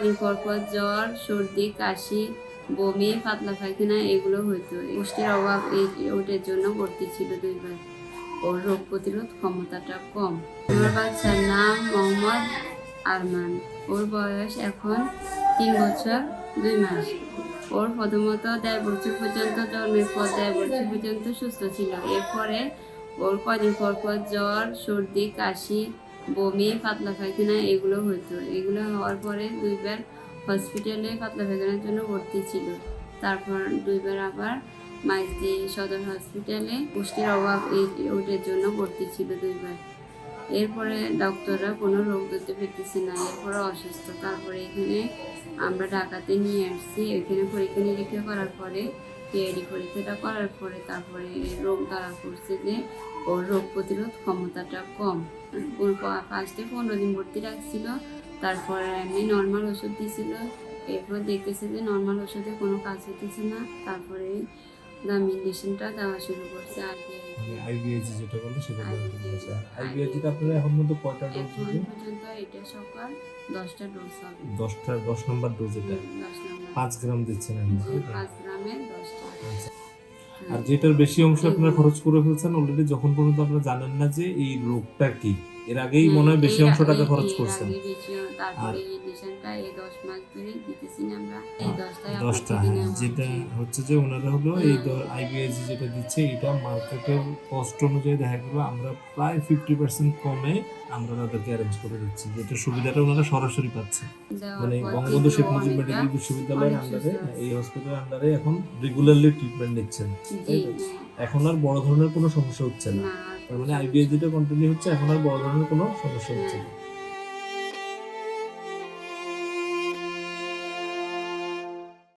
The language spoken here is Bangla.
কদিন পর পর জ্বর, সর্দি, কাশি, বমি, পাতলা পায়খানা এগুলো হইতো। পুষ্টির অভাব ওটার জন্য ভর্তি ছিল 2 বার। ওর রোগ প্রতিরোধ ক্ষমতাটা কম। আমার বাচ্চার নাম মোহাম্মদ আরমান। ওর বয়স এখন 3 বছর 2 মাস। ওর প্রথমত 1.5 বছর পর্যন্ত, জন্মের পর 1.5 বছর পর্যন্ত সুস্থ ছিল। এরপরে ওর কদিন পর পর জ্বর, সর্দি, কাশি, বমি, পাতলা পায়খানা এগুলো হইতো। এগুলো হওয়ার পরে 2 বার হসপিটালে পাতলা পায়খানার জন্য ভর্তি ছিল। তারপর 2 বার আবার মাইজদি সদর হসপিটালে পুষ্টির অভাব ওটার জন্য ভর্তি ছিল 2 বার। এরপরে ডক্টররা কোনো রোগ ধরতে পেতেছে না, এরপরে অসুস্থ। তারপরে এখানে আমরা ঢাকাতে নিয়ে আসছি। এখানে পরীক্ষা নিরীক্ষা করার পরে, পিআইডি পরীক্ষাটা করার পরে তারপরে রোগ ধরা পড়ছে যে ওর রোগ প্রতিরোধ ক্ষমতাটা কম। ফার্স্টে 15 দিন ভর্তি রাখছিল, তারপরে এমনি নর্মাল ওষুধ দিয়েছিল। এরপর দেখতেছে যে নর্মাল ওষুধে কোনো কাজ হতেছে না, তারপরে দামি ইঞ্জেকশনটা দেওয়া শুরু করছে। আইবিএজি যেটা বলে সেটা দিয়েছে। আইবিএজি টা আপনারা এখন পর্যন্ত কয়টা ডোজ এখন দিয়েছেন? পর্যন্ত এটা সকাল 10টা ডোজ হবে। 10 নম্বর ডোজ এটা 10 নম্বর 5 গ্রাম দিচ্ছেন আপনি। 5 গ্রামে 10টা। আর যেটার বেশি অংশ আপনারা খরচ করে ফেলছেন অলরেডি, যখন পর্যন্ত আপনারা জানেন না যে এই রোগটা কি, এর আগেই মনে হয় বেশি অংশ টাকা খরচ করছেন। তারপরে এই ইঞ্জেকশনটা এই 10 মাস ধরে দিতেছি না আমরা। এই 10টা যেটা হচ্ছে যে ওনারা হলো এই আইবিএজি যেটা দিচ্ছে এটা মার্কেটের কস্ট অনুযায়ী দেখা গেল আমরা প্রায় 50% কমে আমরা তাদেরকে অ্যারেঞ্জ করে দিচ্ছি, যেটা সুবিধাটা ওনারা সরাসরি পাচ্ছে। মানে বঙ্গবন্ধু শেখ মুজিব মেডিকেল বিশ্ববিদ্যালয়ের আন্ডারে, এই হসপিটালের আন্ডারে এখন রেগুলারলি ট্রিটমেন্ট নিচ্ছেন। এখন আর বড় ধরনের কোনো সমস্যা হচ্ছে না, তার মানে আইবিএজিটা কন্টিনিউ হচ্ছে, এখন আর বড় ধরনের কোনো সমস্যা হচ্ছে না।